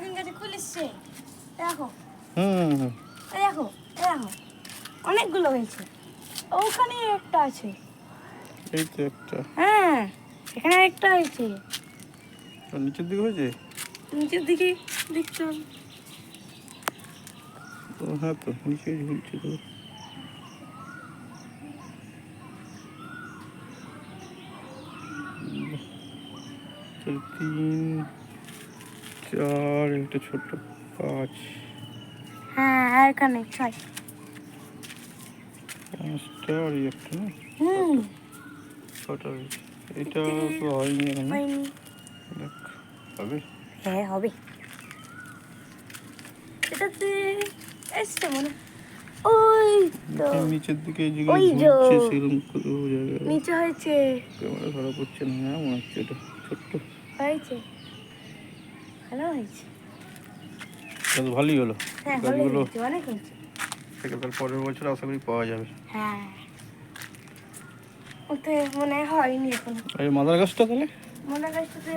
নারকেল গাছে খুলেছে দেখো। হুম এই দেখো অনেকগুলো হয়েছে। ওখানে একটা আছে। এই তো একটা। হ্যাঁ এখানে একটা হয়েছে। আর নিচের দিকে হয়েছে? নিচের দিকে দেখতে হবে। ও হ্যাঁ তো নিচে ঝুলছে তো। তাহলে 3 4 একটা ছোট 5 হ্যাঁ আর এখানে 6। 5টা আর এই একটা না হুম 6টা হয়েছে। এটা তো হয়নি এখনো। হয়নি। দেখ হবে। হ্যাঁ হবে। এটাতে এসছে মনে ওই তো নিচের দিকে যেগুলো ওই যে ঝুলছে সেরকম কত জায়গায় নিচে হয়েছে। ক্যামেরা ধরা পড়ছে না। হ্যাঁ মনে হচ্ছে এটা ছোট্ট। হয়েছে ভালো হয়েছে। এটা তো ভালোই হলো। হ্যাঁ ভালো গাছগুলো হয়েছে অনেক হয়েছে। সেখানকার পরের বছর আশা করি পাওয়া যাবে। হ্যাঁ ওতে মনে হয়নি এখনো। আর এই মাদার গাছটা তাহলে মনে গাছটাতে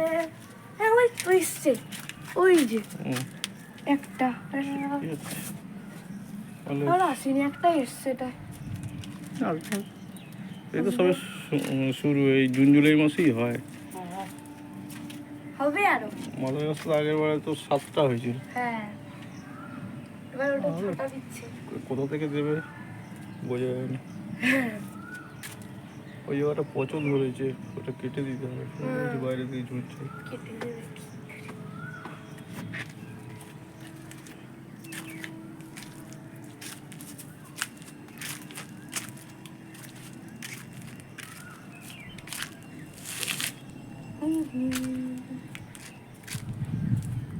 হ্যাঁ ওই তো এসছে। ওই যে একটা ঠিক আছে তাহলে। আর আসেনি একটা এসছে এটা। আর এই তো সবে শুরু, এই জুন জুলাই মাসেই হয়। হবে আরো। মাদার গাছ তো আগের বারে তো 7টা হয়েছিল। হ্যাঁ এবার ওটা ছটা দিচ্ছে। কোথা থেকে দেবে বোঝা যায় না। ওই জায়গাটা পচন ধরেছে, ওটা কেটে দিতে হবে। বাইরে দিয়ে ঝুলছে। কেটে দেবে।